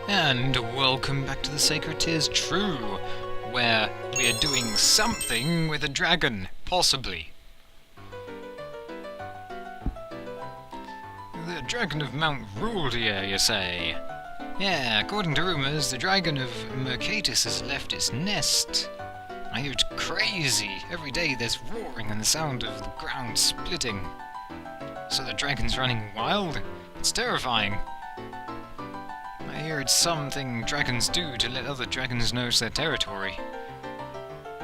And welcome back to the Sacred Tears True, where we are doing something with a dragon, possibly. The dragon of Mount Ruldia, you say? Yeah, according to rumours, the dragon of Mercatus has left its nest. I hear it's crazy. Every day there's roaring and the sound of the ground splitting. So the dragon's running wild? It's terrifying. I hear it's something dragons do to let other dragons know it's their territory.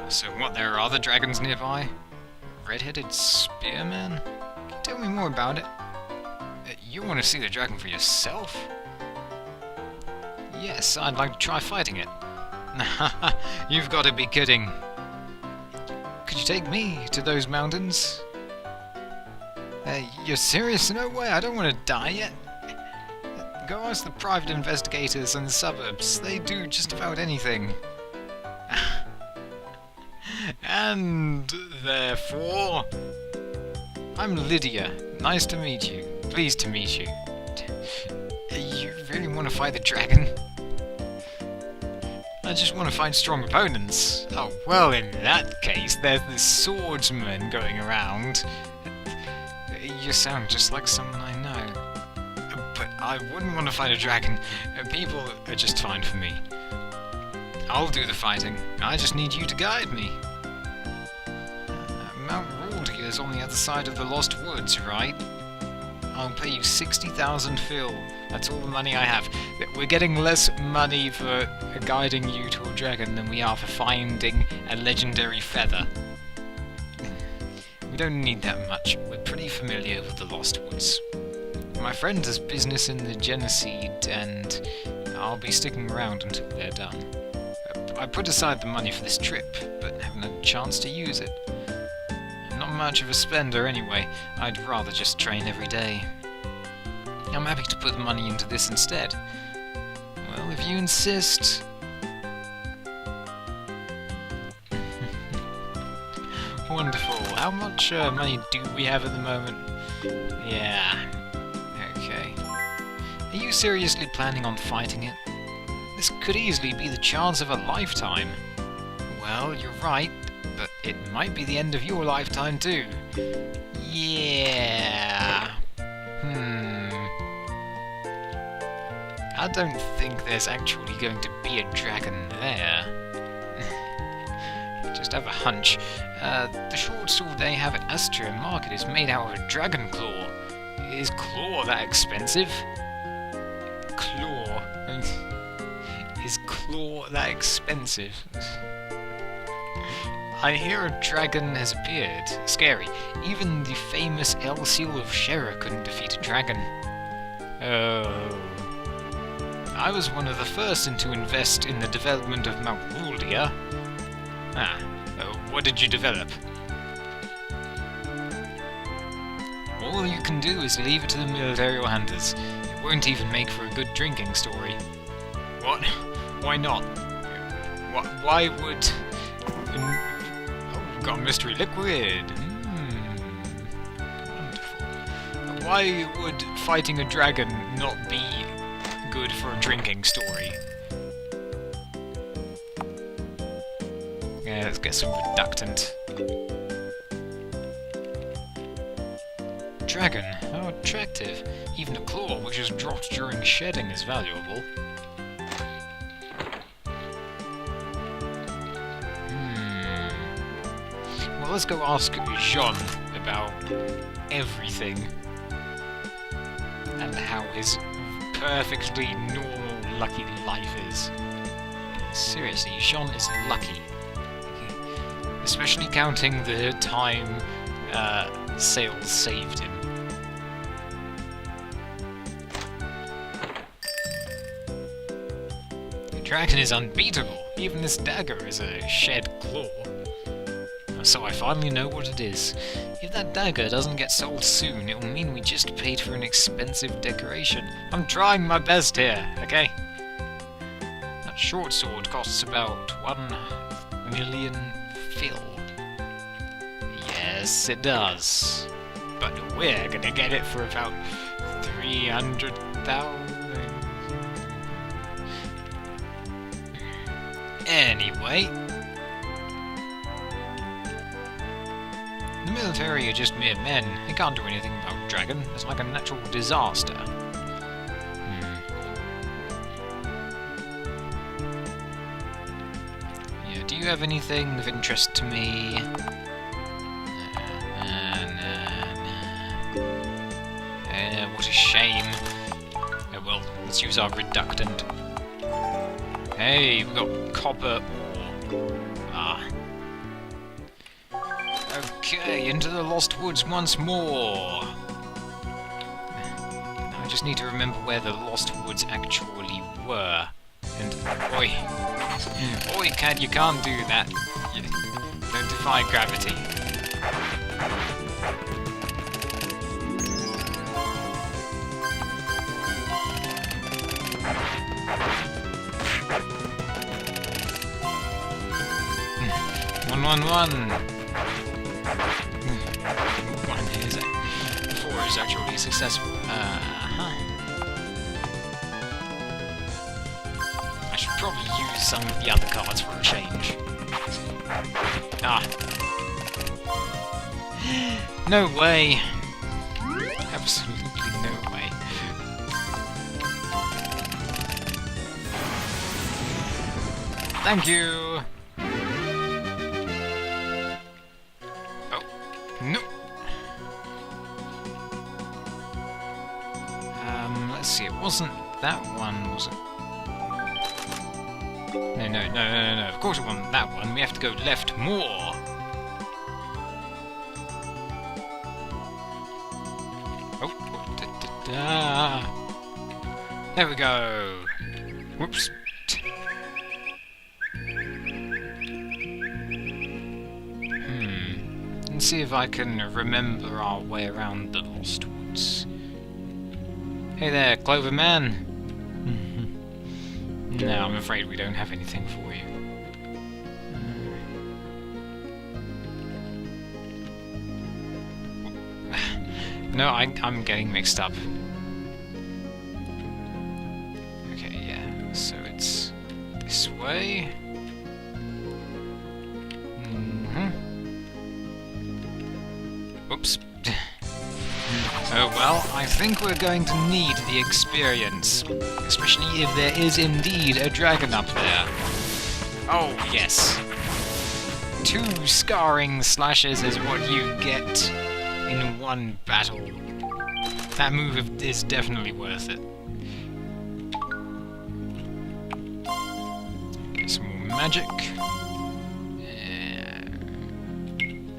So what, there are other dragons nearby? Red-headed spearman? Can you tell me more about it? You want to see the dragon for yourself? Yes, I'd like to try fighting it. You've got to be kidding. Could you take me to those mountains? You're serious? No way, I don't want to die yet. Go ask the private investigators in the suburbs. They do just about anything. And therefore, I'm Lydia. Nice to meet you. Pleased to meet you. You really want to fight the dragon? I just want to find strong opponents. Oh, well, in that case, there's this swordsman going around. You sound just like someone I know. But I wouldn't want to fight a dragon. People are just fine for me. I'll do the fighting. I just need you to guide me. Mount Ruldia is on the other side of the Lost Woods, right? I'll pay you 60,000 Phil. That's all the money I have. We're getting less money for guiding you to a dragon than we are for finding a legendary feather. We don't need that much. We're pretty familiar with the Lost Woods. My friend has business in the Genesede, and I'll be sticking around until they're done. I put aside the money for this trip, but haven't had a chance to use it. I'm not much of a spender anyway. I'd rather just train every day. I'm happy to put the money into this instead. Well, if you insist. Wonderful. How much money do we have at the moment? Yeah. Okay. Are you seriously planning on fighting it? This could easily be the chance of a lifetime. Well, you're right, but it might be the end of your lifetime too. Yeah. I don't think there's actually going to be a dragon there. Just have a hunch. The short sword they have at Astria Market is made out of a dragon claw. Is claw that expensive? Claw. Is claw that expensive? I hear a dragon has appeared. Scary. Even the famous El Seal of Shera couldn't defeat a dragon. Oh. I was one of the first to invest in the development of Mount Ruldia. What did you develop? All you can do is leave it to the military hunters. It won't even make for a good drinking story. What? Why not? Why would... Oh, we've got mystery liquid. Wonderful. Why would fighting a dragon not be good for a drinking story? Yeah, let's get some reductant. Dragon, how attractive. Even a claw which is dropped during shedding is valuable. Well, let's go ask Jean about everything. And how his perfectly normal, lucky life is. Seriously, Jean is lucky. Especially counting the time sales saved him. The dragon is unbeatable. Even this dagger is a shed claw. So I finally know what it is. If that dagger doesn't get sold soon, it will mean we just paid for an expensive decoration. I'm trying my best here, okay? That short sword costs about 1 million Phil. Yes, it does. But we're gonna get it for about 300,000. Anyway... The military are just mere men. They can't do anything about Dragon. It's like a natural disaster. Yeah, do you have anything of interest to me? What a shame. Oh well, let's use our reductant. Hey, we've got copper ore. Ah. Okay, into the Lost Woods once more. Now I just need to remember where the Lost Woods actually were. And oi, oi, Cad, you can't do that. Don't defy gravity. One. One is it? 4 is actually successful. I should probably use some of the other cards for a change. Ah. No way. Absolutely no way. Thank you! No. Let's see, it wasn't that one, was it? No, of course it wasn't that one. We have to go left more. Oh, there we go. Whoops. Let's see if I can remember our way around the Lost Woods. Hey there, Clover Man. No, I'm afraid we don't have anything for you. No, I'm getting mixed up. Okay, yeah, so it's this way. Oops. Oh well, I think we're going to need the experience. Especially if there is indeed a dragon up there. Oh, yes. 2 scarring slashes is what you get in one battle. That move is definitely worth it. Get some more magic.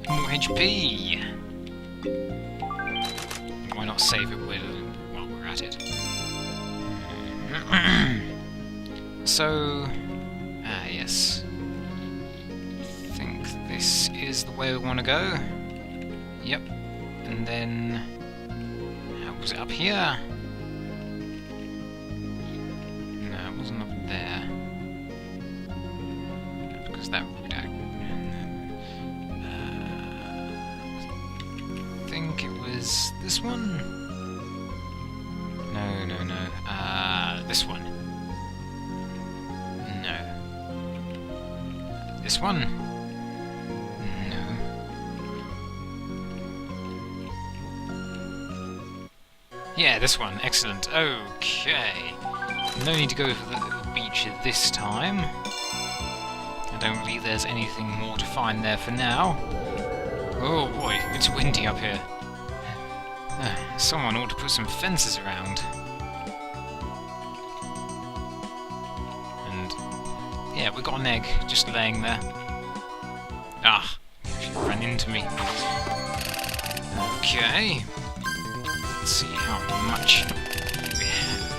More HP. Why not save it while we're at it? So, yes. I think this is the way we want to go. Yep. And then, was it up here? No, it wasn't up there. Because that would I think it was this one? No. This one. No. This one? No. Yeah, this one. Excellent. Okay. No need to go for the little beach this time. I don't believe there's anything more to find there for now. Oh boy, it's windy up here. Someone ought to put some fences around. And yeah, we got an egg just laying there. Ah, she ran into me. Okay. Let's see how much we have.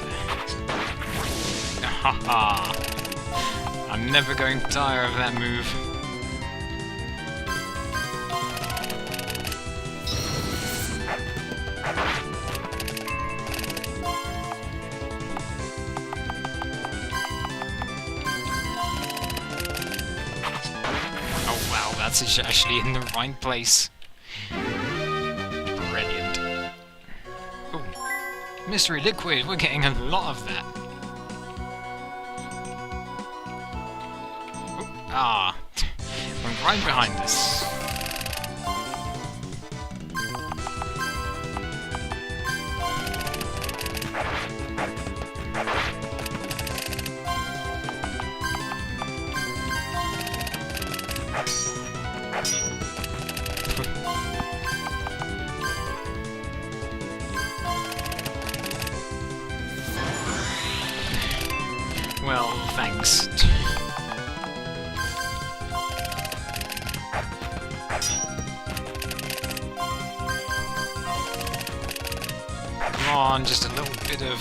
Haha! I'm never going to tire of that move. That's actually in the right place. Brilliant. Oh, mystery liquid, we're getting a lot of that. Ah, I'm right behind us. Well, thanks. Come on, just a little bit of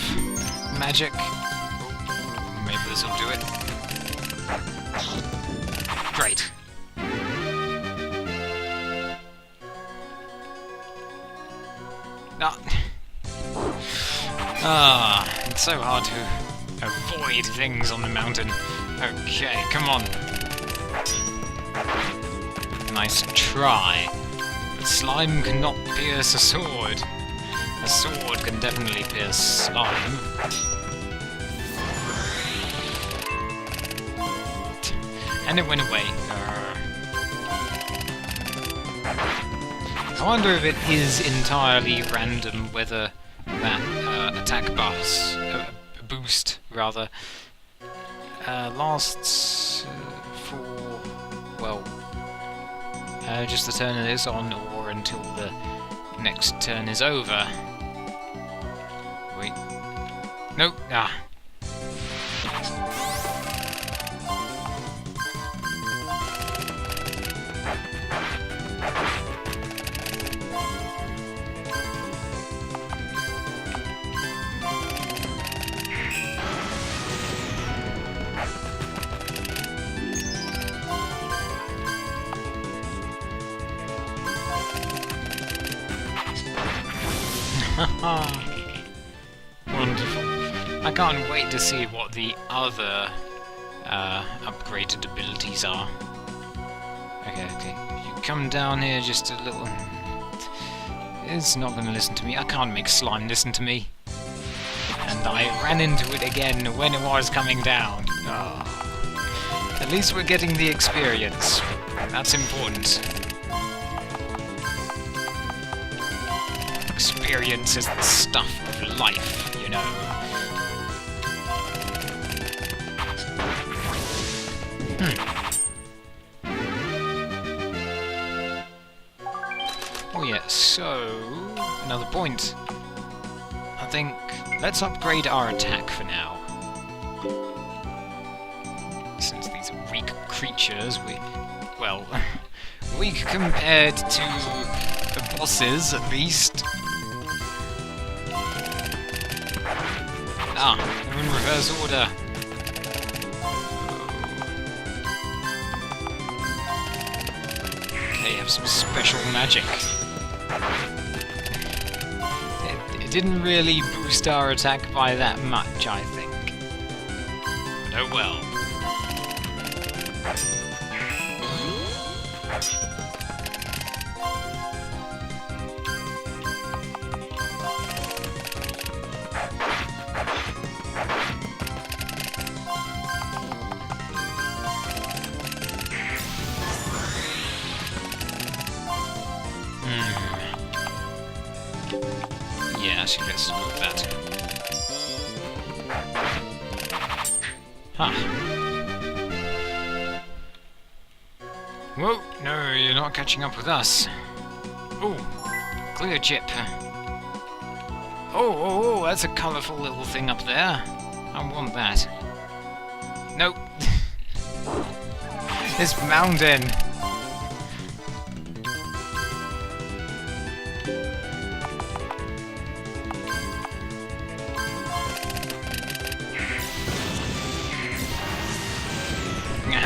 magic. Oh, maybe this will do it. Great. It's so hard to avoid things on the mountain. Okay, come on. Nice try. But slime cannot pierce a sword. A sword can definitely pierce slime. And it went away. I wonder if it is entirely random whether that attack boost rather lasts for, well, just the turn it is on, or until the next turn is over. Wait. Nope. Ah. Wonderful. I can't wait to see what the other upgraded abilities are. Okay. You come down here just a little. It's not going to listen to me. I can't make slime listen to me. And I ran into it again when it was coming down. Oh. At least we're getting the experience. That's important. Experience is the stuff of life, you know. Oh yeah, so another point. I think let's upgrade our attack for now. Since these are weak creatures, well, weak compared to the bosses at least. Ah, they're in reverse order. They have some special magic. It didn't really boost our attack by that much, I think. But oh well. Yeah, actually, let's go with that. Huh. Whoa! No, you're not catching up with us. Oh, clear chip. Oh, that's a colourful little thing up there. I want that. Nope. This mountain.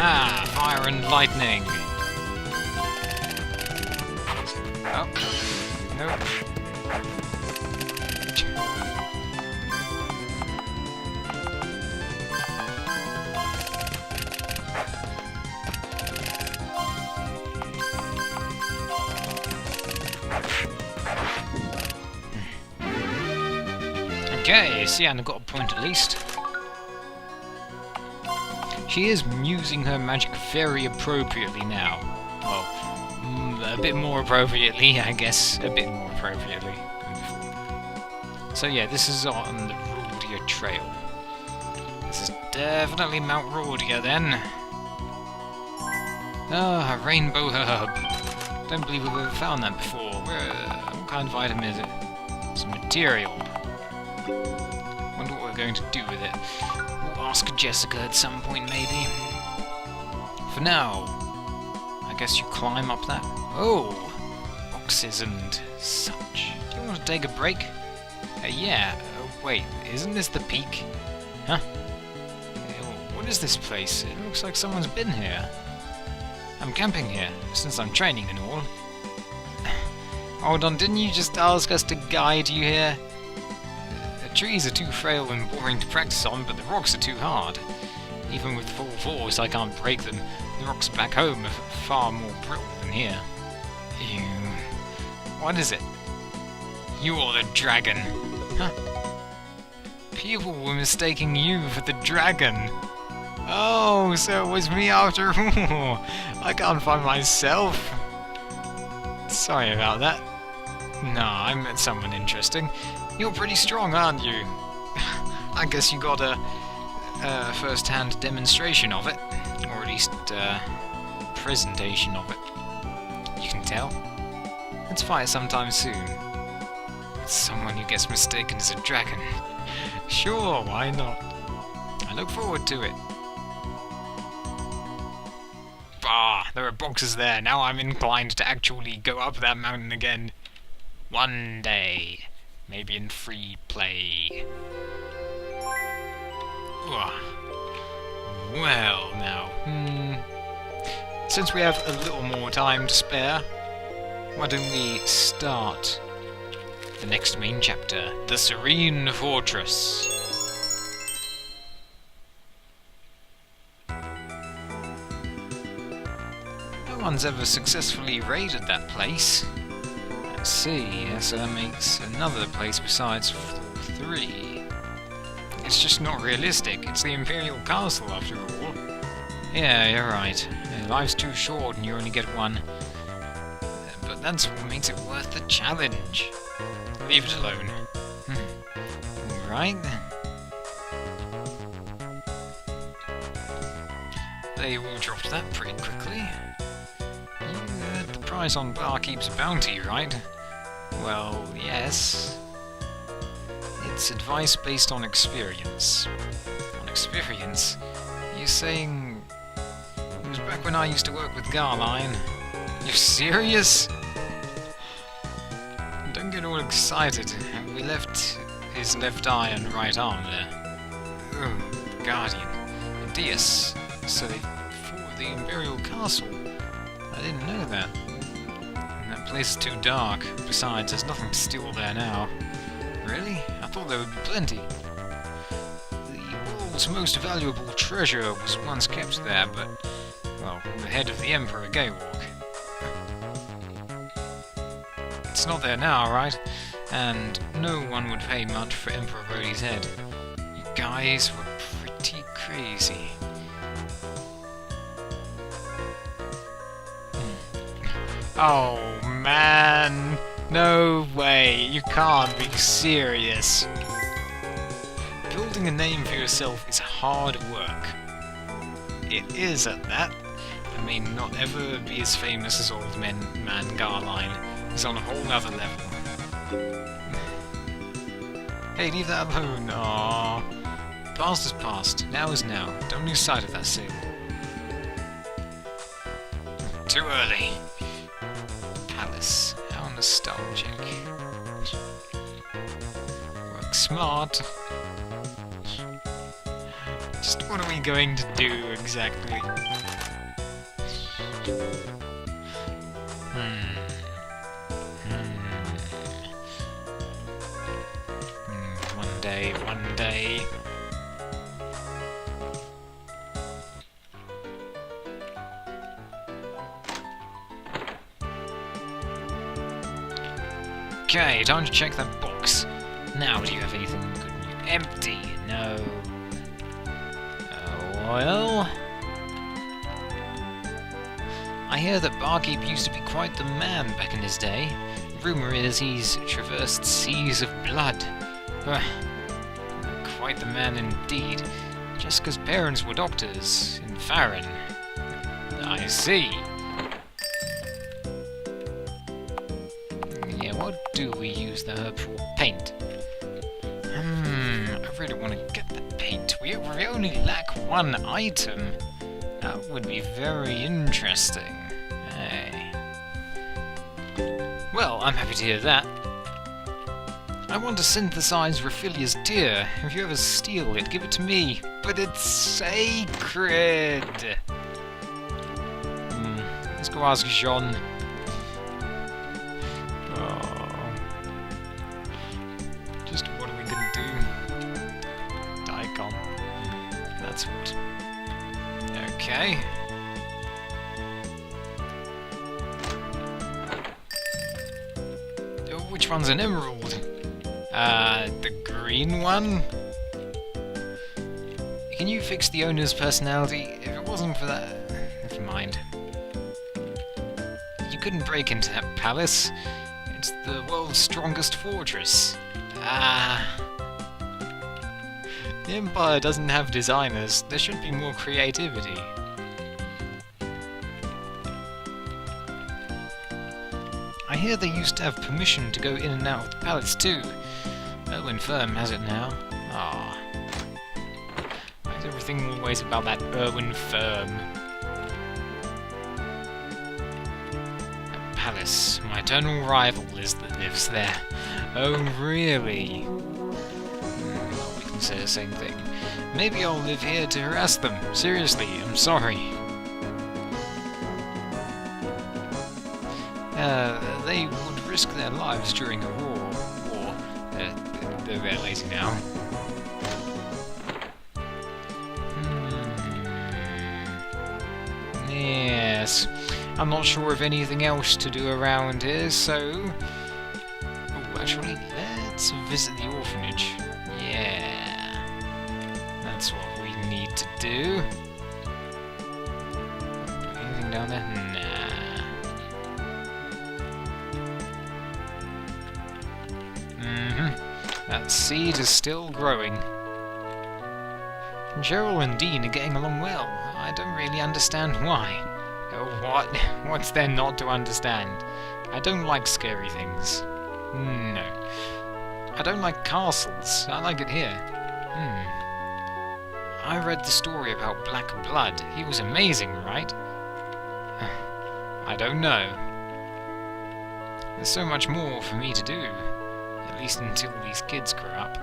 Aha! Fire and lightning! Oh. Nope. Okay, see, and I got a point at least. She is using her magic very appropriately now. Well, a bit more appropriately, I guess. A bit more appropriately than before. So yeah, this is on the Ruldia Trail. This is definitely Mount Ruldia then. Ah, a rainbow herb. Don't believe we've ever found that before. What kind of item is it? It's a material. Wonder what we're going to do with it. We'll ask Jessica at some point, maybe. For now, I guess you climb up that. Oh, boxes and such. Do you want to take a break? Yeah. Wait, isn't this the peak? Huh? What is this place? It looks like someone's been here. I'm camping here, since I'm training and all. Hold on, didn't you just ask us to guide you here? The trees are too frail and boring to practice on, but the rocks are too hard. Even with full force, I can't break them. The rocks back home are far more brittle than here. Ew. What is it? You're the dragon. Huh? People were mistaking you for the dragon. Oh, so it was me after all. I can't find myself. Sorry about that. Nah, I met someone interesting. You're pretty strong, aren't you? I guess you got a first-hand demonstration of it. Or at least presentation of it. You can tell. Let's fight sometime soon. Someone who gets mistaken as a dragon. Sure, why not? I look forward to it. Ah, there are boxes there. Now I'm inclined to actually go up that mountain again. One day. Maybe in free play. Well, now. Since we have a little more time to spare, why don't we start the next main chapter, The Serene Fortress. No one's ever successfully raided that place. Let's see, so that makes another place besides floor 3. It's just not realistic, it's the Imperial Castle after all. Yeah, you're right. Life's too short and you only get one. But that's what makes it worth the challenge. Leave it alone. Alright then. They all dropped that pretty quickly. The prize on Barkeep's bounty, right? Well, yes. It's advice based on experience. On experience? You're saying... It was back when I used to work with Garline. You're serious? Don't get all excited. We left his left eye and right arm there. Oh, the Guardian. Dias. So they fought the Imperial Castle. I didn't know that. And that place is too dark. Besides, there's nothing to steal there now. Really? I thought there would be plenty. The world's most valuable treasure was once kept there, but, well, the head of the Emperor Gaywalk. It's not there now, right? And no one would pay much for Emperor Rhodey's head. You guys were pretty crazy. Oh man! No way! You can't be serious! Building a name for yourself is hard work. It is at that. I may not ever be as famous as old man Garline. He's on a whole other level. Hey, leave that alone. Aww. Past is past. Now is now. Don't lose sight of that sail. Too early. Palace. How nostalgic. Work smart. Just what are we going to do exactly? One day. Okay, time to check that box. Now, do you have anything good? Empty. No. Oh, well. I hear that Barkeep used to be quite the man back in his day. Rumour is he's traversed seas of blood. Quite the man indeed. Just 'cause parents were doctors in Farron. I see. Yeah, what do we use the herb for? Paint. I really want to get the paint. We only lack one item. That would be very interesting. Hey. Well, I'm happy to hear that. I want to synthesize Raphilia's tear. If you ever steal it, give it to me. But it's sacred! Let's go ask Jean. Oh. Just what are we gonna do? Daikon. That's what. Okay. Oh, which one's an emerald? The green one? Can you fix the owner's personality? If it wasn't for that... Never mind. You couldn't break into that palace. It's the world's strongest fortress. The Empire doesn't have designers. There should be more creativity. I hear they used to have permission to go in and out of the palace too. Erwin Firm has it now. Ah. Why is everything always about that Erwin Firm? A palace. My eternal rival lives there. Oh, really? Well, we can say the same thing. Maybe I'll live here to harass them. Seriously, I'm sorry. They would risk their lives during a war. They're very lazy now. Yes. I'm not sure of anything else to do around here, so... Oh, actually, let's visit the orphanage. Yeah. That's what we need to do. Anything down there? Nah. That seed is still growing. Gerald and Dean are getting along well. I don't really understand why. Oh, what? What's there not to understand? I don't like scary things. No. I don't like castles. I like it here. I read the story about Black Blood. He was amazing, right? I don't know. There's so much more for me to do. At least until these kids grow up.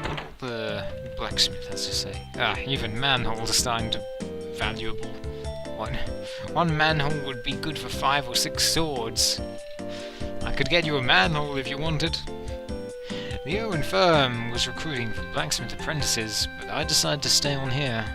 What the blacksmith has to say? Even manholes are starting to valuable. One manhole would be good for 5 or 6 swords. I could get you a manhole if you wanted. The Owen firm was recruiting for blacksmith apprentices, but I decided to stay on here.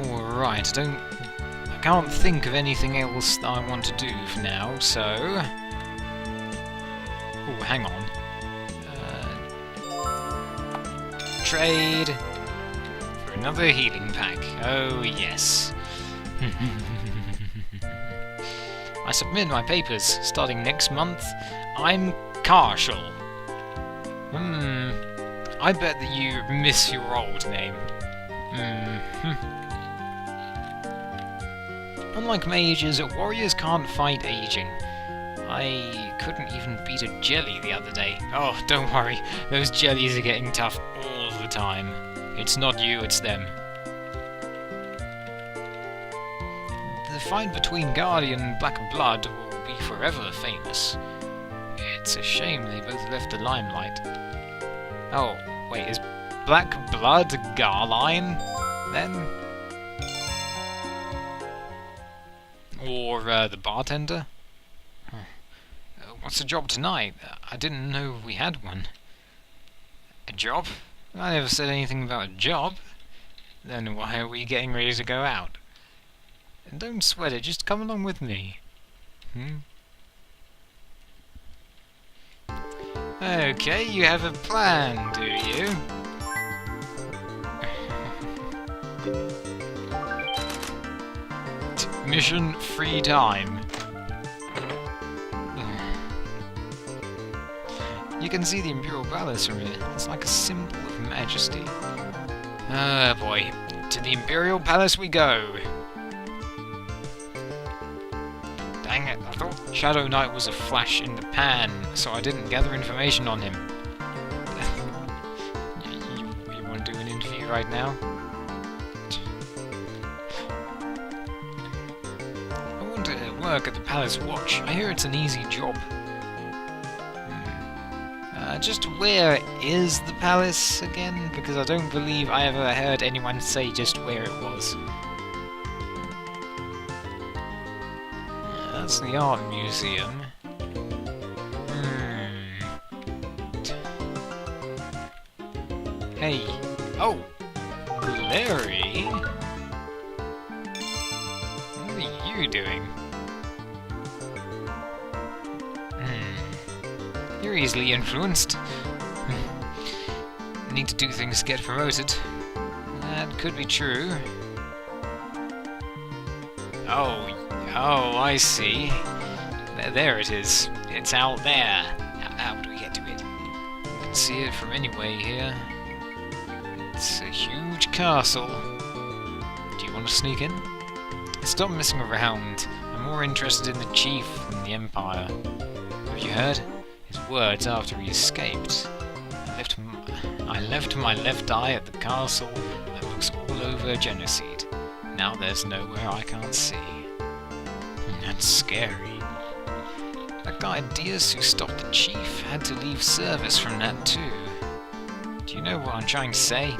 Alright, I can't think of anything else that I want to do for now, so... Oh, hang on. Trade for another healing pack. Oh, yes. I submit my papers. Starting next month, I'm Carshall. I bet that you miss your old name. Unlike mages, warriors can't fight aging. I couldn't even beat a jelly the other day. Oh, don't worry, those jellies are getting tough all the time. It's not you, it's them. The fight between Guardian and Black Blood will be forever famous. It's a shame they both left the limelight. Oh, wait, is Black Blood Garline, then? Or the bartender? What's the job tonight? I didn't know we had one. A job? I never said anything about a job. Then why are we getting ready to go out? And don't sweat it, just come along with me. Okay, you have a plan, do you? Mission free time. You can see the Imperial Palace from here. It's like a symbol of majesty. Ah, boy. To the Imperial Palace we go. Dang it, I thought Shadow Knight was a flash in the pan, so I didn't gather information on him. You want to do an interview right now? I want to work at the Palace Watch. I hear it's an easy job. Just where is the palace again? Because I don't believe I ever heard anyone say just where it was. That's the art museum. Hey. Oh! Glary? What are you doing? You're easily influenced. Need to do things to get promoted. That could be true. Oh, I see. There it is. It's out there. How do we get to it? You can see it from anywhere here. It's a huge castle. Do you want to sneak in? Stop messing around. I'm more interested in the chief than the Empire. Have you heard? His words after he escaped. I left my left eye at the castle that looks all over Genesede. Now there's nowhere I can't see. That's scary. That guy Diaz who stopped the chief had to leave service from that too. Do you know what I'm trying to say?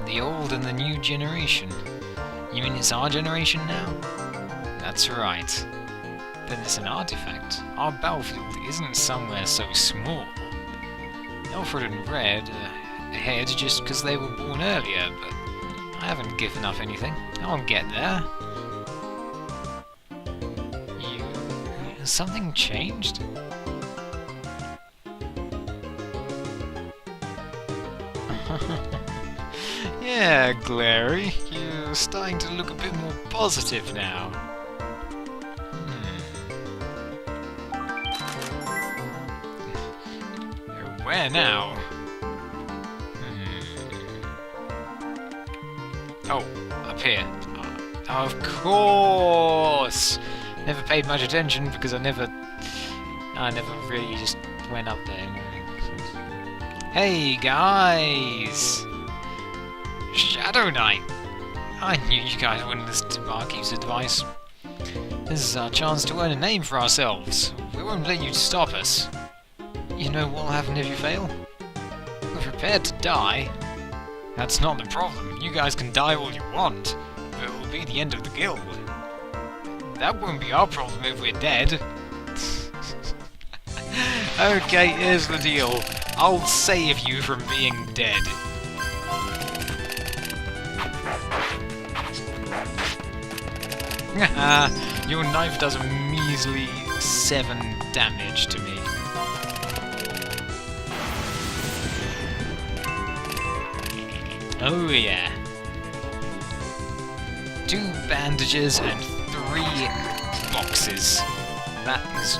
The old and the new generation. You mean it's our generation now? That's right. Then it's an artifact. Our battlefield isn't somewhere so small. Alfred and Red are ahead just because they were born earlier, but I haven't given up anything. I'll get there. Has something changed? Yeah, Glary, you're starting to look a bit more positive now. Where now? Oh, up here. Of course! Never paid much attention because I never really just went up there. Hey guys! Shadow Knight! I knew you guys wouldn't listen to Marquis's advice. This is our chance to earn a name for ourselves. We won't let you stop us. You know what'll happen if you fail? We're prepared to die. That's not the problem. You guys can die all you want, but it will be the end of the guild. That won't be our problem if we're dead. Okay, here's the deal. I'll save you from being dead. Your knife does a measly 7 damage to me. Oh yeah. 2 bandages and 3 boxes. That is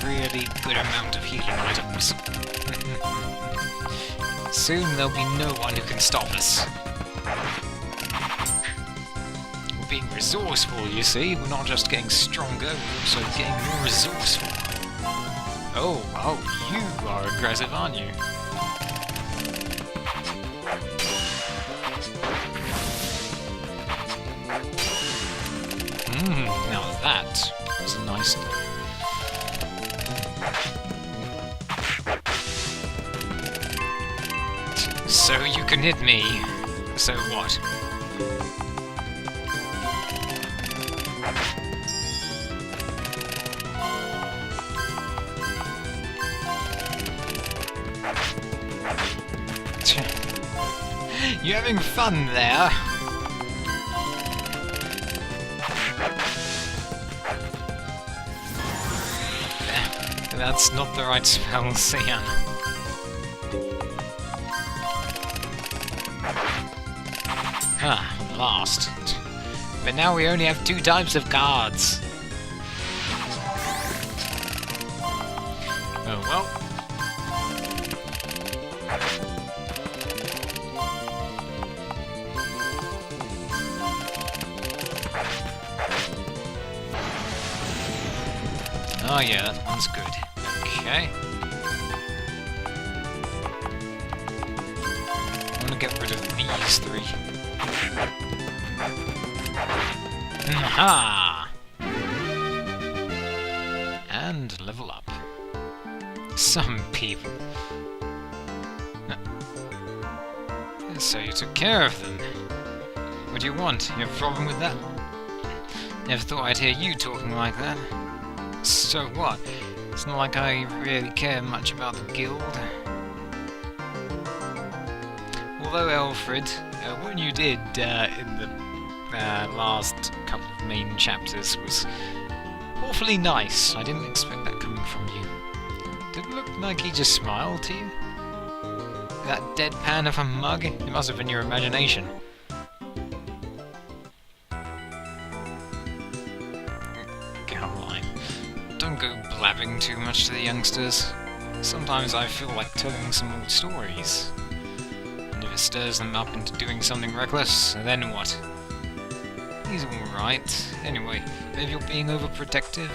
really good amount of healing items. Soon there'll be no one who can stop us. We're being resourceful, you see. We're not just getting stronger, we're also getting more resourceful. Oh, you are aggressive, aren't you? Now that was a nice... So you can hit me. So what? You having fun there? That's not the right spell, Cyan. Last. But now we only have 2 types of cards. Oh well. Oh yeah, that one's good. Okay. I'm gonna get rid of these 3. Aha! And level up. Some people. So you took care of them. What do you want? You have a problem with that? Never thought I'd hear you talking like that. So what? It's not like I really care much about the guild. Although Alfred, what you did in the last couple of main chapters was awfully nice. I didn't expect that coming from you. Did it look like he just smiled to you? That deadpan of a mug? It must have been your imagination. Caroline, don't go blabbing too much to the youngsters. Sometimes I feel like telling some old stories. And if it stirs them up into doing something reckless, then what? He's alright. Anyway, maybe you're being overprotective?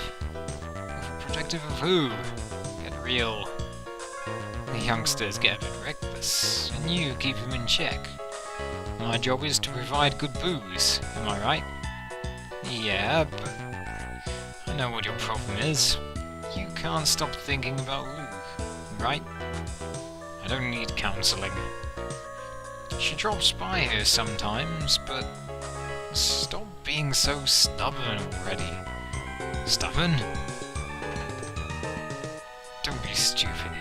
Overprotective of who? Get real. The youngsters get a bit reckless, and you keep them in check. My job is to provide good booze, am I right? Yeah, but I know what your problem is. You can't stop thinking about Luke, right? I don't need counselling. She drops by here sometimes, but stop being so stubborn already. Stubborn? Don't be stupid.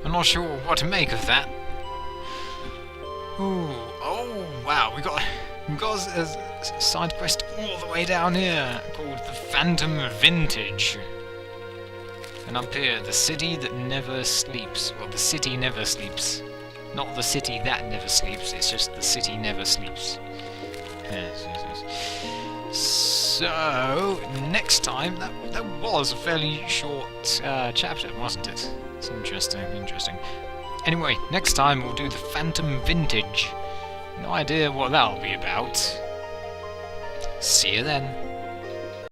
I'm not sure what to make of that. Ooh, oh wow, we got a side quest all the way down here called the Phantom Vintage. And up here, the city that never sleeps. Well, the city never sleeps. Not the city that never sleeps, it's just the city never sleeps. Yes. So, next time, that was a fairly short chapter, wasn't it? It's interesting. Anyway, next time we'll do the Phantom Vintage. No idea what that'll be about. See you then.